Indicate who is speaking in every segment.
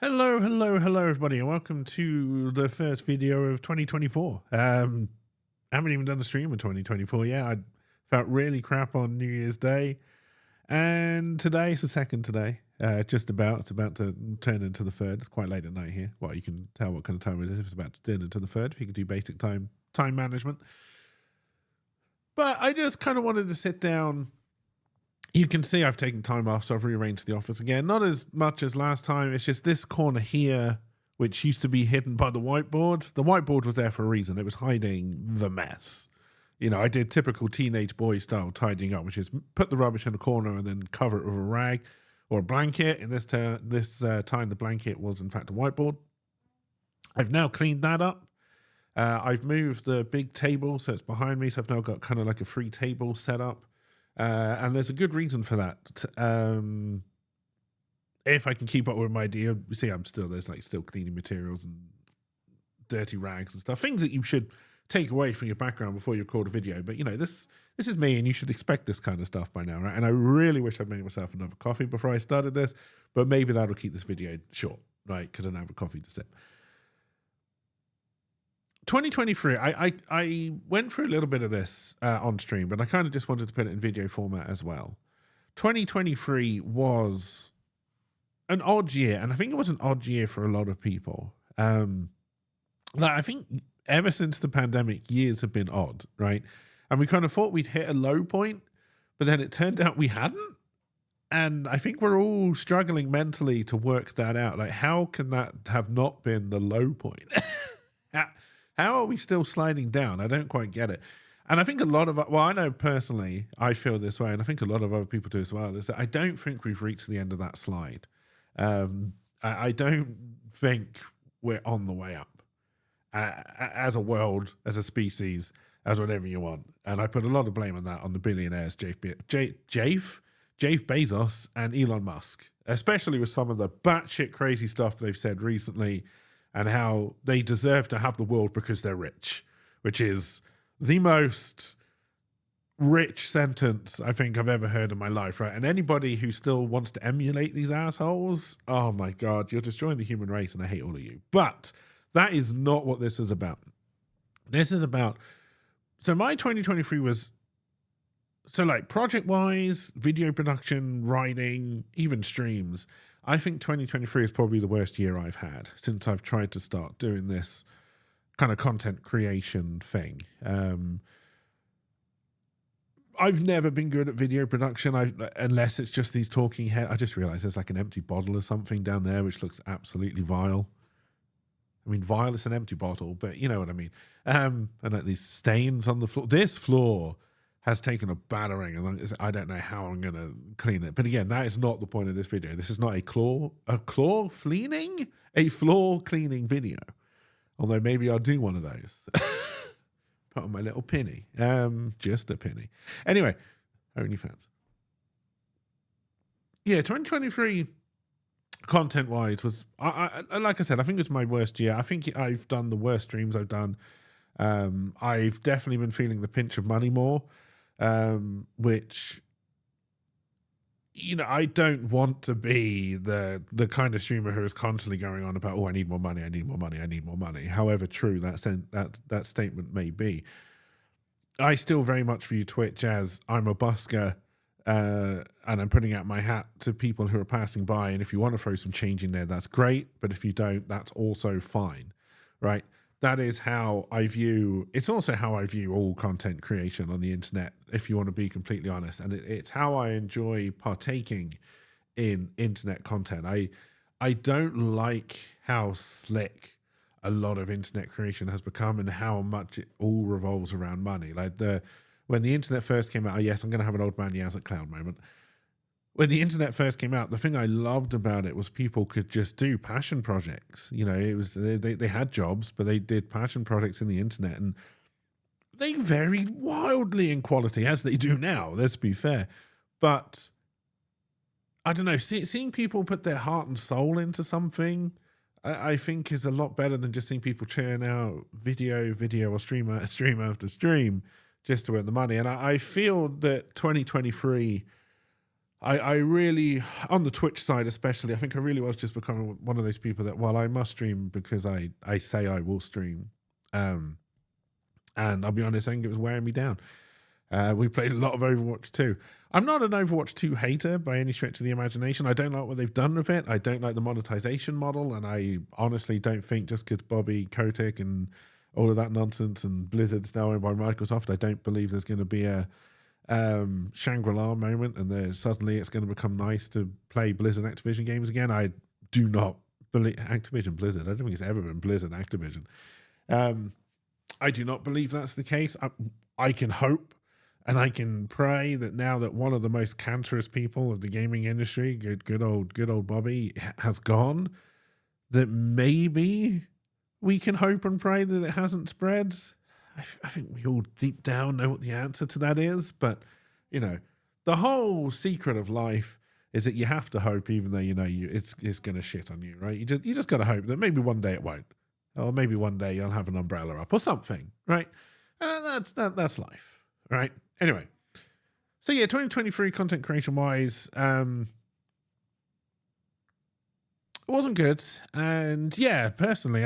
Speaker 1: Hello, everybody, and welcome to the first video of 2024. I haven't even done a stream in 2024 yet. I felt really crap on New Year's Day, and today is the second today. Just about. It's about to turn into the third. It's quite late at night here. Well, you can tell what kind of time it is. It's about to turn into the third. If you can do basic time management. But I just kind of wanted to sit down. You can see I've taken time off, so I've rearranged the office again. Not as much as last time. It's just this corner here, which used to be hidden by the whiteboard. The whiteboard was there for a reason. It was hiding the mess. You know, I did typical teenage boy style tidying up, which is put the rubbish in a corner and then cover it with a rag or a blanket. In this time, the blanket was in fact a whiteboard. I've now cleaned that up. I've moved the big table so it's behind me, so I've now got kind of like a free table set up. And there's a good reason for that. If I can keep up with my idea, you see, there's still cleaning materials and dirty rags and stuff, things that you should take away from your background before you record a video. But you know, this is me, and you should expect this kind of stuff by now, right? And I really wish I'd made myself another coffee before I started this, but maybe that'll keep this video short, right? Because I don't have a coffee to sip. 2023, I went through a little bit of this on stream, but I kind of just wanted to put it in video format as well. 2023 was an odd year, and I think it was an odd year for a lot of people. I think ever since the pandemic, years have been odd, right? And we kind of thought we'd hit a low point, but then it turned out we hadn't. And I think we're all struggling mentally to work that out. Like, how can that have not been the low point? How are we still sliding down? I don't quite get it. And I think a lot of, well, I know personally, I feel this way, and I think a lot of other people do as well, is that I don't think we've reached the end of that slide. I don't think we're on the way up as a world, as a species, as whatever you want. And I put a lot of blame on that on the billionaires, Jeff Bezos and Elon Musk, especially with some of the batshit crazy stuff they've said recently, and how they deserve to have the world because they're rich, which is the most rich sentence I think I've ever heard in my life, right? And anybody who still wants to emulate these assholes, oh my God, you're destroying the human race, and I hate all of you. But that is not what this is about. This is about, so my 2023 was, so like project-wise, video production, writing, even streams, I think 2023 is probably the worst year I've had since I've tried to start doing this kind of content creation thing. I've never been good at video production, unless it's just these talking heads. I just realized there's like an empty bottle or something down there, which looks absolutely vile. I mean, vile is an empty bottle, but you know what I mean. And like these stains on the floor. This floor has taken a battering, and I don't know how I'm going to clean it. But again, that is not the point of this video. This is not a floor cleaning video. Although maybe I'll do one of those. Put on my little penny. Just a penny. Anyway, OnlyFans. Yeah, 2023 content-wise was, like I said, I think it was my worst year. I think I've done the worst streams I've done. I've definitely been feeling the pinch of money more. Which, you know, I don't want to be the kind of streamer who is constantly going on about, oh, I need more money, I need more money, I need more money. However true that statement may be, I still very much view Twitch as I'm a busker, and I'm putting out my hat to people who are passing by. And if you want to throw some change in there, that's great. But if you don't, that's also fine, right? That is how I view, it's also how I view all content creation on the internet, if you want to be completely honest. And it's how I enjoy partaking in internet content. I don't like how slick a lot of internet creation has become and how much it all revolves around money. Like when the internet first came out, yes, I'm going to have an old man Yaz at Cloud moment. When the internet first came out, the thing I loved about it was people could just do passion projects. You know, it was they had jobs, but they did passion projects in the internet, and they varied wildly in quality, as they do now, let's be fair. But I don't know, seeing people put their heart and soul into something, I think is a lot better than just seeing people churn out video or stream after stream just to earn the money. And I feel that 2023 I really, on the Twitch side especially, I think I really was just becoming one of those people that, well, I must stream because I say I will stream. Um, and I'll be honest, I think it was wearing me down. We played a lot of Overwatch 2. I'm not an Overwatch 2 hater by any stretch of the imagination. I don't like what they've done with it. I don't like the monetization model, and I honestly don't think just because Bobby Kotick and all of that nonsense and Blizzard's now owned by Microsoft, I don't believe there's going to be a Shangri-La moment and there suddenly it's going to become nice to play Blizzard Activision games again. I do not believe Activision Blizzard. I don't think it's ever been Blizzard Activision. I do not believe that's the case. I can hope and I can pray that now that one of the most cancerous people of the gaming industry, good old Bobby, has gone, that maybe we can hope and pray that it hasn't spread. I think we all deep down know what the answer to that is, but you know, the whole secret of life is that you have to hope, even though you know it's going to shit on you, right? You just got to hope that maybe one day it won't, or maybe one day you'll have an umbrella up or something, right? And that's life, right? Anyway, so yeah, 2023 content creation wise, it wasn't good, and yeah, personally,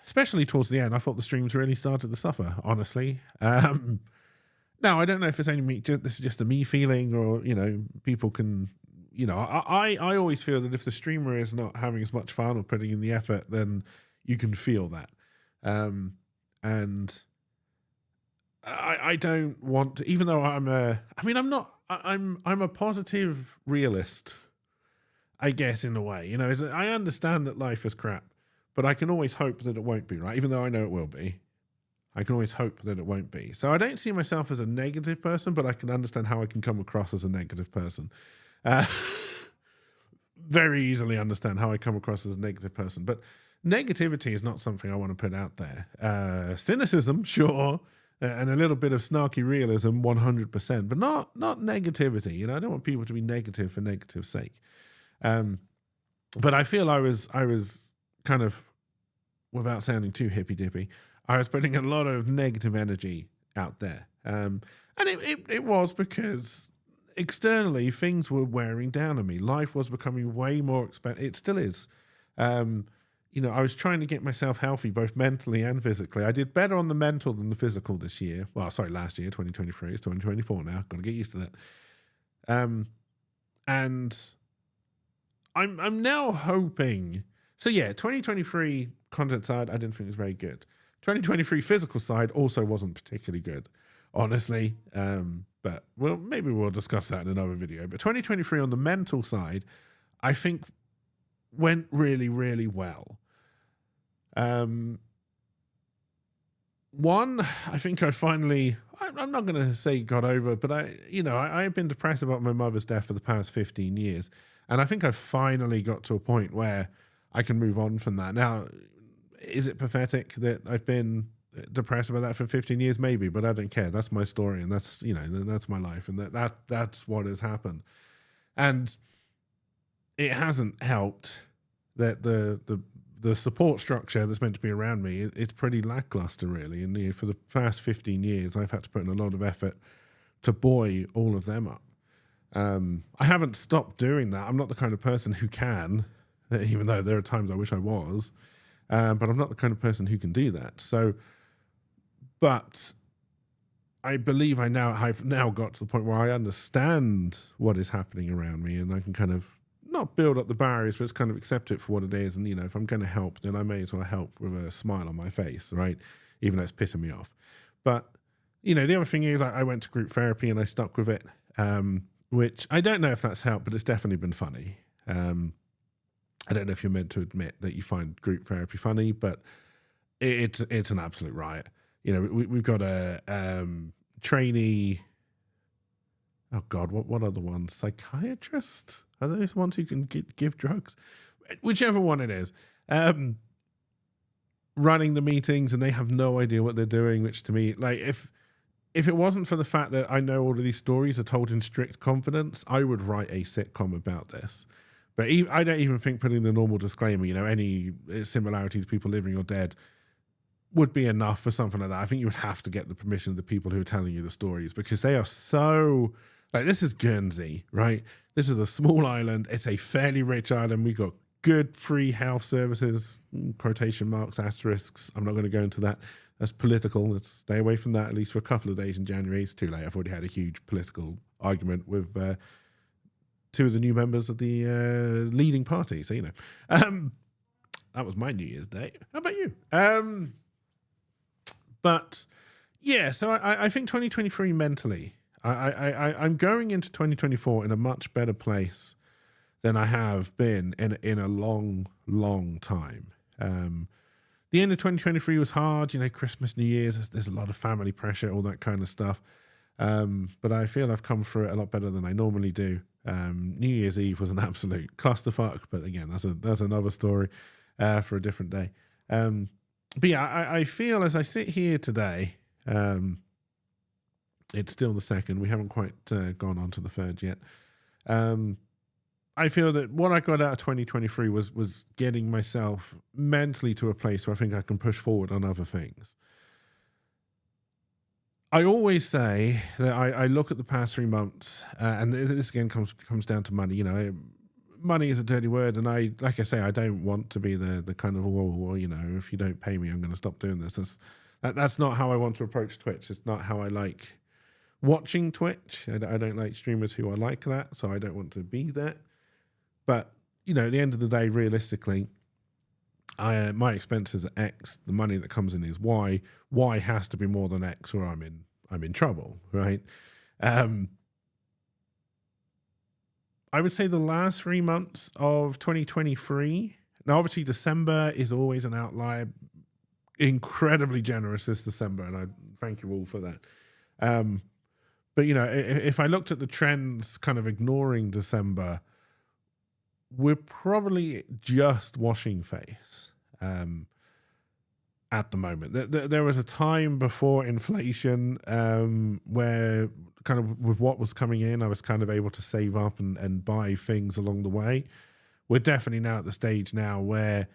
Speaker 1: especially towards the end, I thought the streams really started to suffer, honestly. Now, I don't know if it's only me, this is just a me feeling, or, you know, people can, you know, I always feel that if the streamer is not having as much fun or putting in the effort, then you can feel that. And I don't want to, even though I'm a positive realist, I guess, in a way. You know, I understand that life is crap, but I can always hope that it won't be, right? Even though I know it will be, I can always hope that it won't be. So I don't see myself as a negative person, but I can understand how I can come across as a negative person. Very easily understand how I come across as a negative person. But negativity is not something I want to put out there. Cynicism, sure, and a little bit of snarky realism, 100%, but not negativity. You know, I don't want people to be negative for negative's sake. But I feel I was kind of, without sounding too hippy dippy, I was putting a lot of negative energy out there. And it was because externally things were wearing down on me. Life was becoming way more expensive. It still is. You know, I was trying to get myself healthy, both mentally and physically. I did better on the mental than the physical this year. Well, sorry, last year, 2023. It's 2024 now. Got to get used to that. And I'm now hoping. So yeah, 2023 content side, I didn't think it was very good. 2023 physical side also wasn't particularly good, honestly. But well, maybe we'll discuss that in another video. But 2023 on the mental side, I think went really, really well. One, I think I finally, I'm not going to say got over, but I've been depressed about my mother's death for the past 15 years. And I think I finally got to a point where I can move on from that. Now, is it pathetic that I've been depressed about that for 15 years? Maybe, but I don't care. That's my story, and that's, you know, that's my life, and that's what has happened. And it hasn't helped that the support structure that's meant to be around me is pretty lackluster, really. And for the past 15 years, I've had to put in a lot of effort to buoy all of them up. I haven't stopped doing that. I'm not the kind of person who can, even though there are times I wish I was, but I'm not the kind of person who can do that. So, but I believe I've now got to the point where I understand what is happening around me, and I can kind of not build up the barriers, but just kind of accept it for what it is. And, you know, if I'm going to help, then I may as well help with a smile on my face, right? Even though it's pissing me off. But, you know, the other thing is I went to group therapy and I stuck with it, which I don't know if that's helped, but it's definitely been funny. I don't know if you're meant to admit that you find group therapy funny, but it's an absolute riot. You know, we've got a trainee. Oh God, what are the ones? Psychiatrist? Are those ones who can give drugs? Whichever one it is. Running the meetings, and they have no idea what they're doing, which to me, like, if it wasn't for the fact that I know all of these stories are told in strict confidence, I would write a sitcom about this. But I don't even think putting the normal disclaimer, you know, any similarity to people living or dead, would be enough for something like that. I think you would have to get the permission of the people who are telling you the stories, because they are so, like, this is Guernsey, right? This is a small island. It's a fairly rich island. We got good free health services, quotation marks, asterisks. I'm not going to go into that. That's political. Let's stay away from that, at least for a couple of days in January. It's too late. I've already had a huge political argument with two of the new members of the leading party. So, that was my New Year's Day. How about you? But yeah, so I think 2023 mentally, I'm going into 2024 in a much better place than I have been in a long, long time. The end of 2023 was hard, Christmas, New Year's, there's a lot of family pressure, all that kind of stuff. But I feel I've come through it a lot better than I normally do. New Year's Eve was an absolute clusterfuck, but again, that's another story for a different day. But yeah, I feel as I sit here today, it's still the 2nd. We haven't quite gone on to the 3rd yet. I feel that what I got out of 2023 was getting myself mentally to a place where I think I can push forward on other things. I always say that I look at the past 3 months, and this again comes down to money. Money is a dirty word, and I don't want to be the kind of, well, if you don't pay me, I'm going to stop doing this. That's not how I want to approach Twitch. It's not how I like watching Twitch. I don't like streamers who are like that, so I don't want to be that. But at the end of the day, realistically, my expenses are X. The money that comes in is Y. Y has to be more than X, or I'm in trouble, right? I would say the last 3 months of 2023. Now, obviously, December is always an outlier. Incredibly generous this December, and I thank you all for that. But if I looked at the trends, kind of ignoring December, we're probably just washing face at the moment. There was a time before inflation where kind of with what was coming in, I was kind of able to save up and buy things along the way. We're definitely now at the stage now where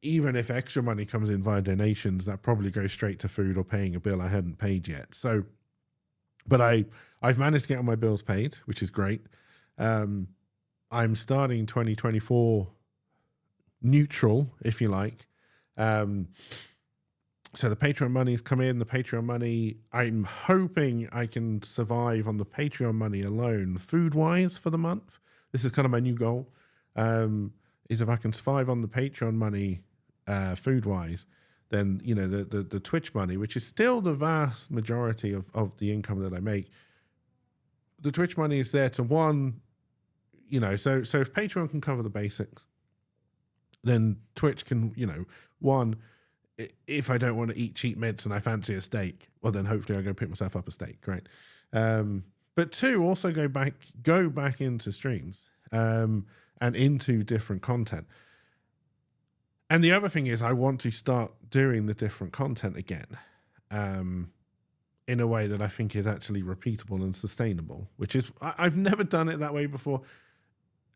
Speaker 1: even if extra money comes in via donations, that probably goes straight to food or paying a bill I hadn't paid yet. So, but I've managed to get all my bills paid, which is great. I'm starting 2024 neutral, if you like. So the Patreon money's come in. The Patreon money, I'm hoping I can survive on the Patreon money alone, food-wise, for the month. This is kind of my new goal, is if I can survive on the Patreon money, food-wise, then, the Twitch money, which is still the vast majority of the income that I make, the Twitch money is there to, one, so if Patreon can cover the basics, then Twitch can, one, if I don't want to eat cheap mints and I fancy a steak, well, then hopefully I'll go pick myself up a steak, right? But two, also go back into streams and into different content. And the other thing is I want to start doing the different content again in a way that I think is actually repeatable and sustainable, which is, I've never done it that way before.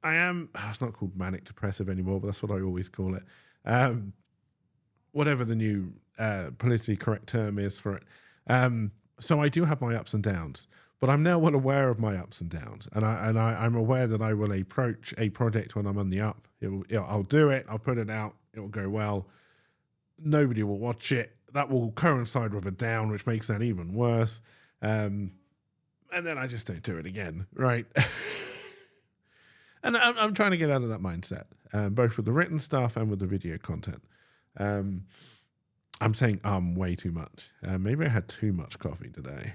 Speaker 1: It's not called manic depressive anymore, but that's what I always call it. Whatever the new politically correct term is for it. So I do have my ups and downs, but I'm now well aware of my ups and downs, and I'm aware that I will approach a project when I'm on the up. I'll do it. I'll put it out. It will go well. Nobody will watch it. That will coincide with a down, which makes that even worse. And then I just don't do it again, right? And I'm trying to get out of that mindset, both with the written stuff and with the video content. I'm saying way too much. Maybe I had too much coffee today.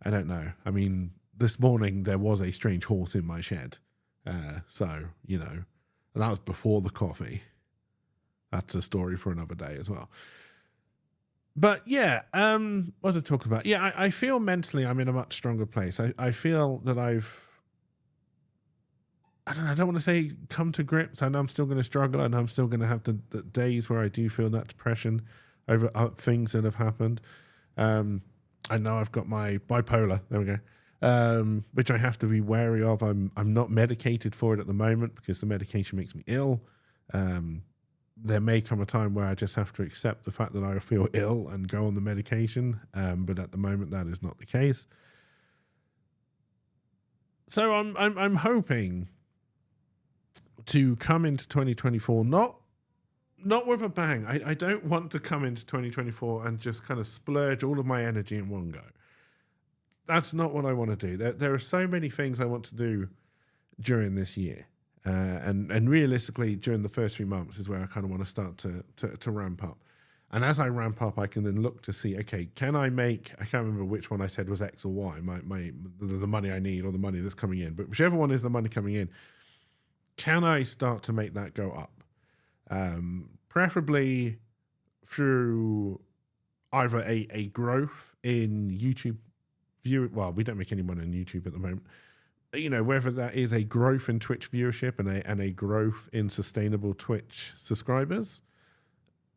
Speaker 1: I don't know. I mean, this morning there was a strange horse in my shed. So, and that was before the coffee. That's a story for another day as well. But yeah, what was I talking about? Yeah, I feel mentally I'm in a much stronger place. I feel that I don't want to say come to grips. I know I'm still going to struggle. I know I'm still going to have the days where I do feel that depression over things that have happened. I know I've got my bipolar. There we go. Which I have to be wary of. I'm not medicated for it at the moment because the medication makes me ill. there may come a time where I just have to accept the fact that I feel ill and go on the medication. But at the moment, that is not the case. So I'm hoping to come into 2024 not with a bang. I don't want to come into 2024 and just kind of splurge all of my energy in one go. That's not what I want to do. There are so many things I want to do during this year. And realistically, during the first 3 months is where I kind of want to start to ramp up. And as I ramp up, I can then look to see, okay, can I make, I can't remember which one I said was X or Y, the money I need or the money that's coming in. But whichever one is the money coming in, can I start to make that go up? Preferably through either a growth in YouTube view. Well, we don't make any money on YouTube at the moment. Whether that is a growth in Twitch viewership and a growth in sustainable Twitch subscribers,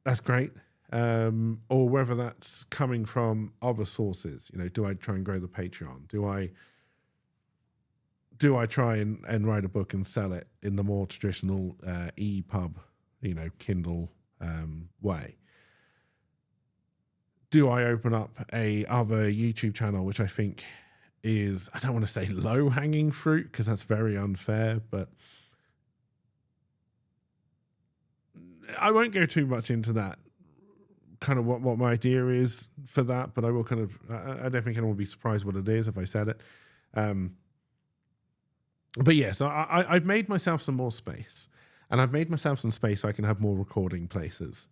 Speaker 1: that's great. Or whether that's coming from other sources. Do I try and grow the Patreon? Do I try and write a book and sell it in the more traditional EPUB, Kindle way? Do I open up a other YouTube channel, which I think is, I don't want to say low hanging fruit because that's very unfair, but I won't go too much into that, kind of what my idea is for that, but I will kind of, I don't think anyone will be surprised what it is if I said it. But yeah, so I've made myself some more space, and I've made myself some space so I can have more recording places.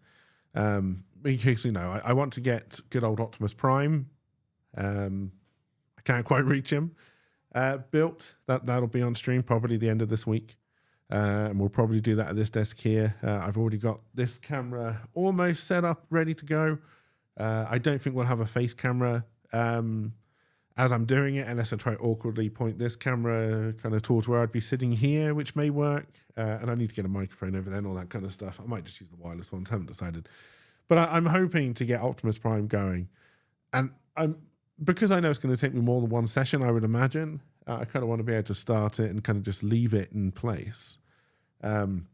Speaker 1: Because, I want to get good old Optimus Prime. I can't quite reach him. Built. That'll be on stream probably the end of this week. And we'll probably do that at this desk here. I've already got this camera almost set up, ready to go. I don't think we'll have a face camera as I'm doing it, unless I try awkwardly point this camera kind of towards where I'd be sitting here, which may work. And I need to get a microphone over there and all that kind of stuff. I might just use the wireless ones, haven't decided. But I'm hoping to get Optimus Prime going. And because I know it's going to take me more than one session, I would imagine, I kind of want to be able to start it and kind of just leave it in place. And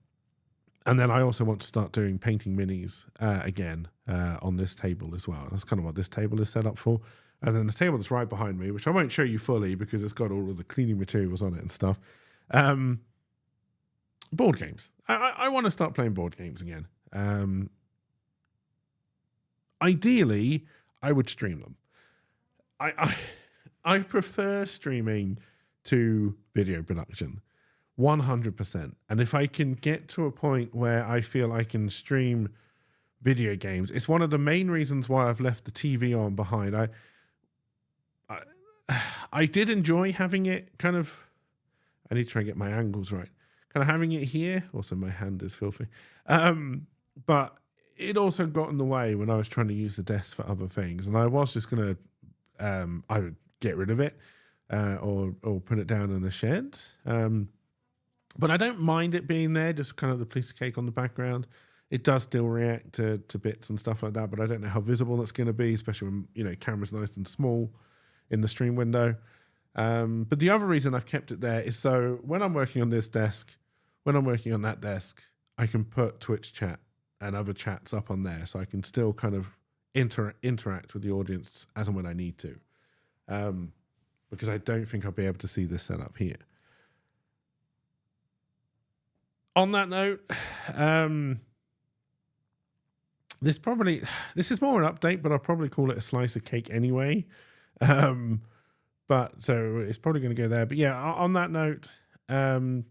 Speaker 1: then I also want to start doing painting minis again on this table as well. That's kind of what this table is set up for. And then the table that's right behind me, which I won't show you fully because it's got all of the cleaning materials on it and stuff. Board games. I want to start playing board games again. Ideally, I would stream them. I prefer streaming to video production, 100%. And if I can get to a point where I feel I can stream video games, it's one of the main reasons why I've left the TV on behind. I did enjoy having it kind of, I need to try and get my angles right, kind of having it here. Also, my hand is filthy. But it also got in the way when I was trying to use the desk for other things. And I was just going to, I would get rid of it or put it down in the shed. But I don't mind it being there, just kind of the piece of cake on the background. It does still react to bits and stuff like that, but I don't know how visible it's going to be, especially when, camera's nice and small in the stream window. But the other reason I've kept it there is so when I'm working on this desk, when I'm working on that desk, I can put Twitch chat and other chats up on there, so I can still kind of interact with the audience as and when I need to. Because I don't think I'll be able to see this set up here. On that note, this is more an update, but I'll probably call it a slice of cake anyway. But so it's probably going to go there. But yeah, on that note, I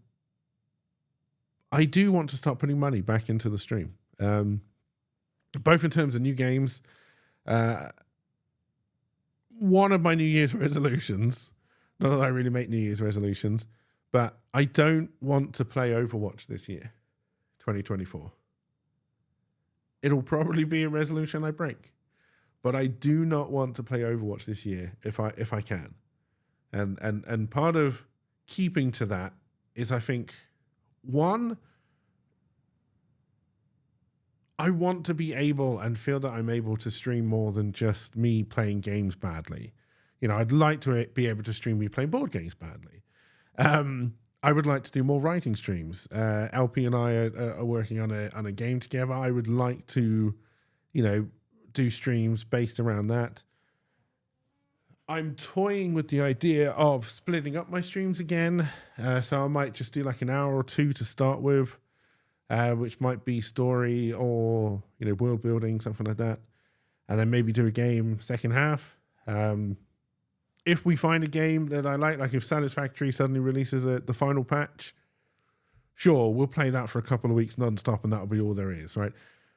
Speaker 1: do want to start putting money back into the stream, both in terms of new games. One of my New Year's resolutions, not that I really make New Year's resolutions, but I don't want to play Overwatch this year, 2024. It'll probably be a resolution I break, but I do not want to play Overwatch this year if I can. And part of keeping to that is, I think, one, I want to be able and feel that I'm able to stream more than just me playing games badly. I'd like to be able to stream me playing board games badly. I would like to do more writing streams. LP and I are working on a game together. I would like to, do streams based around that. I'm toying with the idea of splitting up my streams again. So I might just do like an hour or two to start with, which might be story or, world building, something like that. And then maybe do a game second half. If we find a game that I like if Satisfactory suddenly releases the final patch, sure, we'll play that for a couple of weeks non-stop and that'll be all there is, right?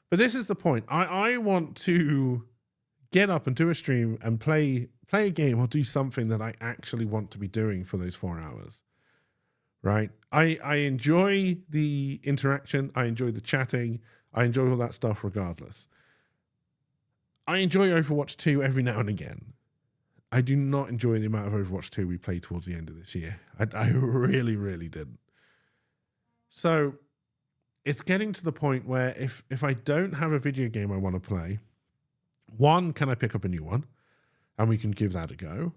Speaker 1: But this is the point. I want to get up and do a stream and play a game or do something that I actually want to be doing for those 4 hours, right? I enjoy the interaction. I enjoy the chatting. I enjoy all that stuff regardless. I enjoy Overwatch 2 every now and again. I do not enjoy the amount of Overwatch 2 we played towards the end of this year. I really, really didn't. So it's getting to the point where if I don't have a video game I want to play, one, can I pick up a new one? And we can give that a go.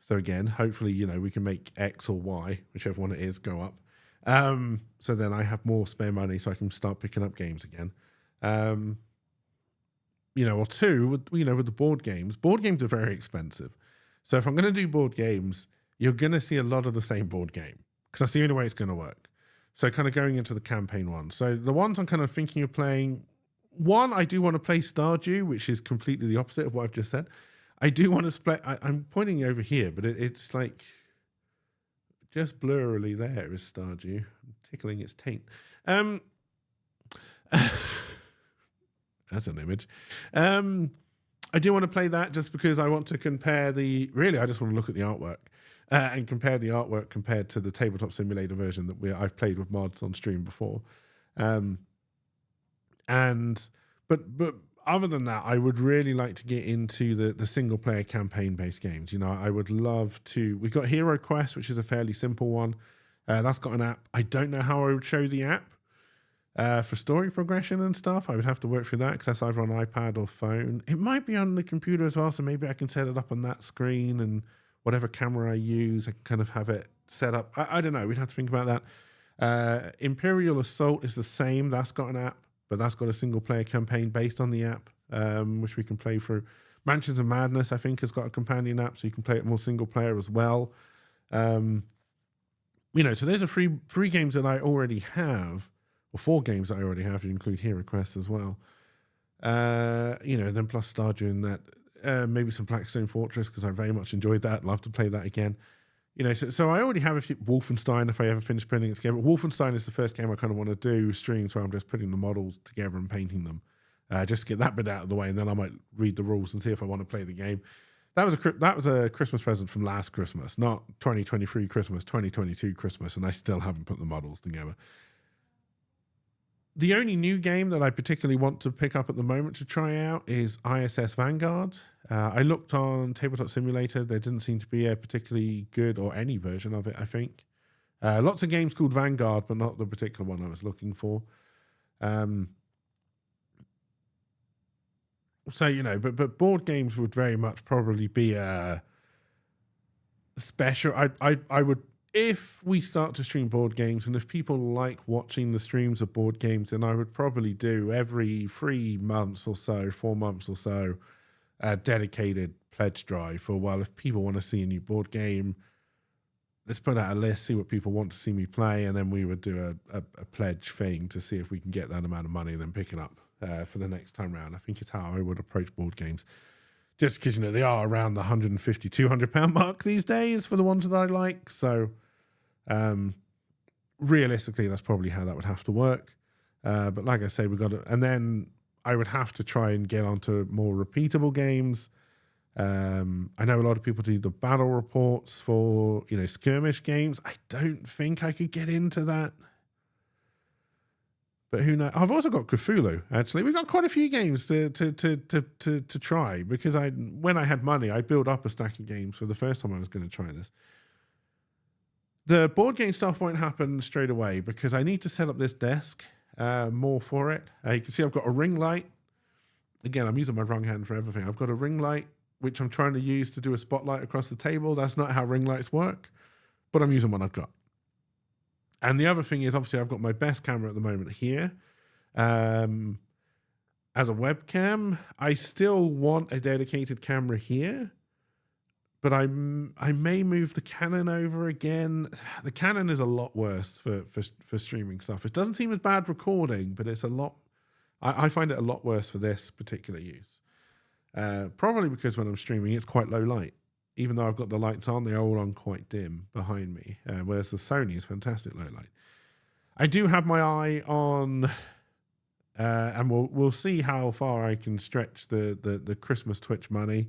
Speaker 1: So again, hopefully, we can make X or Y, whichever one it is, go up. So then I have more spare money so I can start picking up games again. Or two, with the board games are very expensive. So if I'm going to do board games, you're going to see a lot of the same board game because that's the only way it's going to work. So kind of going into the campaign ones. So the ones I'm kind of thinking of playing, one, I do want to play Stardew, which is completely the opposite of what I've just said. I do want to play, I'm pointing over here, but it's like just blurrily there is Stardew. I'm tickling its taint. That's an image. I do want to play that just because I want to compare I just want to look at the artwork and compare the artwork compared to the Tabletop Simulator version that I've played with mods on stream before. But other than that, I would really like to get into the single player campaign based games. I would love to. We've got Hero Quest, which is a fairly simple one. That's got an app. I don't know how I would show the app. For story progression and stuff, I would have to work through that because that's either on iPad or phone. It might be on the computer as well, so maybe I can set it up on that screen and whatever camera I use, I can kind of have it set up. I don't know. We'd have to think about that. Imperial Assault is the same. That's got an app, but that's got a single-player campaign based on the app, which we can play through. Mansions of Madness, I think, has got a companion app, so you can play it more single-player as well. So there's a free games that I already have, or 4 games that I already have to include Hero Quest as well. Then plus Stardew and that, maybe some Blackstone Fortress because I very much enjoyed that. Love to play that again. So I already have a few. Wolfenstein, if I ever finish putting it together. Wolfenstein is the first game I kind of want to do streams where I'm just putting the models together and painting them. Just to get that bit out of the way, and then I might read the rules and see if I want to play the game. That was a Christmas present from last Christmas, not 2023 Christmas, 2022 Christmas, and I still haven't put the models together. The only new game that I particularly want to pick up at the moment to try out is ISS Vanguard. I looked on Tabletop Simulator. There didn't seem to be a particularly good or any version of it, I think. Lots of games called Vanguard, but not the particular one I was looking for. But board games would very much probably be a special. I would, if we start to stream board games and if people like watching the streams of board games, then I would probably do every 3 months or so, 4 months or so, a dedicated pledge drive for, well, if people want to see a new board game, let's put out a list, see what people want to see me play, and then we would do a pledge thing to see if we can get that amount of money and then pick it up for the next time round. I think it's how I would approach board games. Just because, they are around the £150, £200 mark these days for the ones that I like. So realistically, that's probably how that would have to work. But like I say, we got to, and then I would have to try and get onto more repeatable games. I know a lot of people do the battle reports for, skirmish games. I don't think I could get into that. But who knows? I've also got Cthulhu, actually. We've got quite a few games to try because when I had money, I built up a stack of games for the first time I was going to try this. The board game stuff won't happen straight away because I need to set up this desk more for it. You can see I've got a ring light. Again, I'm using my wrong hand for everything. I've got a ring light, which I'm trying to use to do a spotlight across the table. That's not how ring lights work, but I'm using what I've got. And the other thing is, obviously, I've got my best camera at the moment here. As a webcam, I still want a dedicated camera here, but I may move the Canon over again. The Canon is a lot worse for streaming stuff. It doesn't seem as bad recording, but it's a lot. I find it a lot worse for this particular use. Probably because when I'm streaming, it's quite low light. Even though I've got the lights on, they're all on quite dim behind me. Whereas the Sony is fantastic low light. I do have my eye on, and we'll see how far I can stretch the Christmas Twitch money.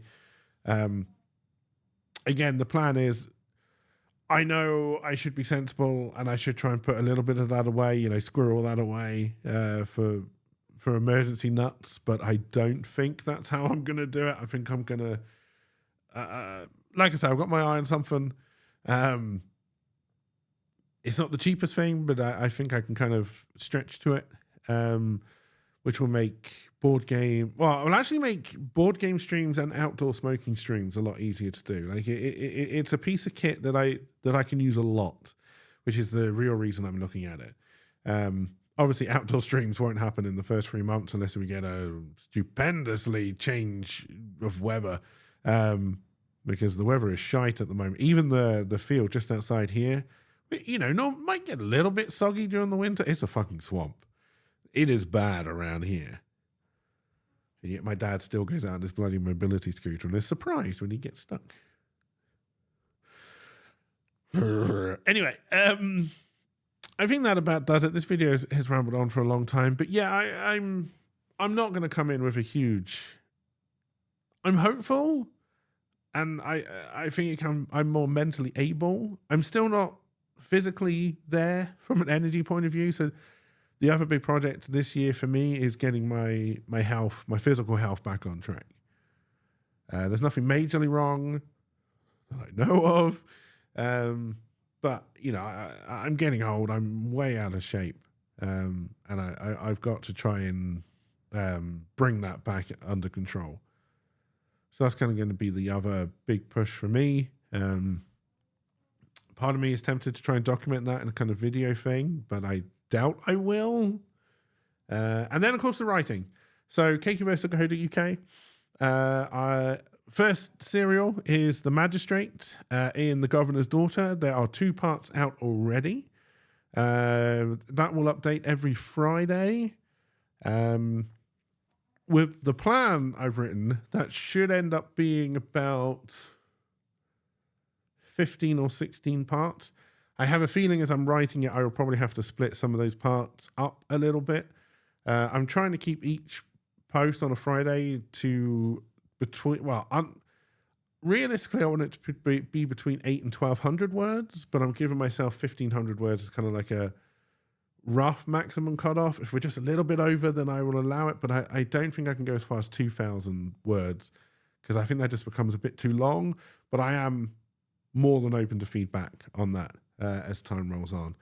Speaker 1: Again, the plan is, I know I should be sensible and I should try and put a little bit of that away, squirrel that away for emergency nuts, but I don't think that's how I'm going to do it. I think I'm going to, like I said, I've got my eye on something. It's not the cheapest thing, but I think I can kind of stretch to it, which will make it will actually make board game streams and outdoor smoking streams a lot easier to do. Like it's a piece of kit that I can use a lot, which is the real reason I'm looking at it. Obviously, outdoor streams won't happen in the first 3 months unless we get a stupendously change of weather, because the weather is shite at the moment. Even the field just outside here, might get a little bit soggy during the winter. It's a fucking swamp. It is bad around here. And yet my dad still goes out on his bloody mobility scooter and is surprised when he gets stuck. Anyway, I think that about does it. This video has rambled on for a long time, but yeah, I'm not going to come in with a huge. I'm hopeful, and I think I'm more mentally able. I'm still not physically there from an energy point of view. So the other big project this year for me is getting my health, my physical health, back on track. There's nothing majorly wrong that I know of. But, I'm getting old. I'm way out of shape. And I've got to try and bring that back under control. So that's kind of going to be the other big push for me. Part of me is tempted to try and document that in a kind of video thing, but I doubt I will. And then, of course, the writing. So cakeverse.co.uk. First serial is The Magistrate, Ian the Governor's Daughter. There are 2 parts out already. That will update every Friday. With the plan I've written, that should end up being about 15 or 16 parts. I have a feeling as I'm writing it, I will probably have to split some of those parts up a little bit. I'm trying to keep each post on a Friday to realistically, I want it to be between 8 and 1,200 words, but I'm giving myself 1,500 words as kind of like a rough maximum cutoff. If we're just a little bit over, then I will allow it, but I don't think I can go as far as 2,000 words because I think that just becomes a bit too long, but I am more than open to feedback on that as time rolls on.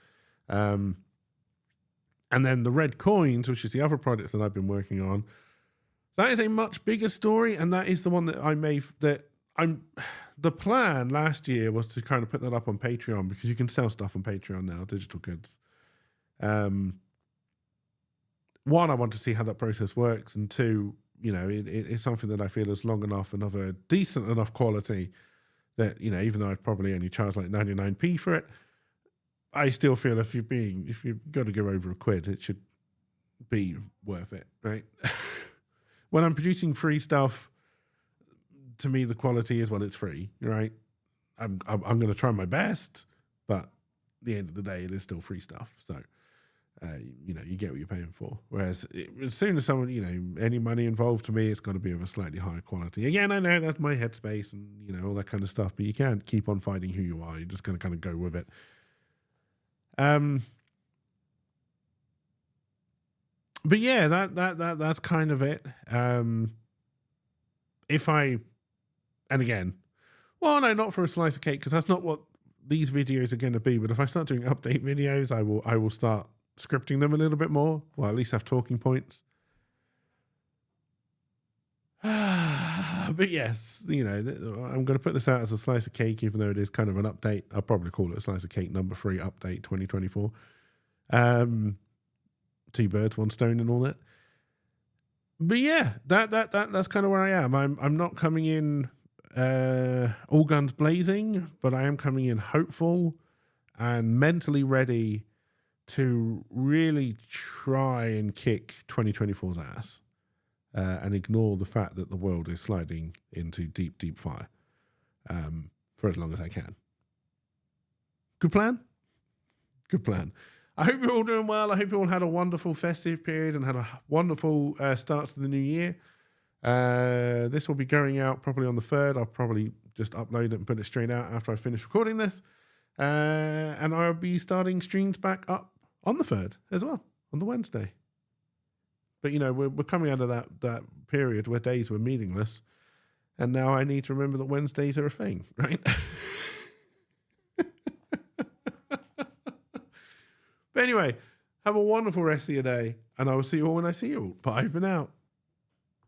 Speaker 1: And then the Red Coins, which is the other project that I've been working on, that is a much bigger story, and that is the one that the plan last year was to kind of put that up on Patreon because you can sell stuff on Patreon now, digital goods. One, I want to see how that process works, and 2, it's something that I feel is long enough and of a decent enough quality that, even though I'd probably only charge like 99p for it, I still feel if you've got to go over £1, it should be worth it, right? When I'm producing free stuff, to me the quality is, well, it's free, right? I'm going to try my best, but at the end of the day, it is still free stuff. So, you get what you're paying for. Whereas as soon as someone, any money involved, to me, it's got to be of a slightly higher quality. Again, I know that's my headspace and, all that kind of stuff, but you can't keep on fighting who you are. You're just going to kind of go with it. But yeah, that's kind of it. And again, well, no, not for a slice of cake, because that's not what these videos are going to be. But if I start doing update videos, I will start scripting them a little bit more. Well, at least have talking points. But yes, I'm going to put this out as a slice of cake, even though it is kind of an update. I'll probably call it a slice of cake number 3 update 2024. Two birds, one stone, and all that. But yeah, that's kind of where I am. I'm not coming in all guns blazing, but I am coming in hopeful and mentally ready to really try and kick 2024's ass. And ignore the fact that the world is sliding into deep, deep fire for as long as I can. Good plan? Good plan. I hope you're all doing well. I hope you all had a wonderful festive period and had a wonderful start to the new year. This will be going out probably on the 3rd. I'll probably just upload it and put it straight out after I finish recording this. And I'll be starting streams back up on the 3rd as well, on the Wednesday. But, we're coming out of that period where days were meaningless. And now I need to remember that Wednesdays are a thing, right? But anyway, have a wonderful rest of your day. And I will see you all when I see you all. Bye for now.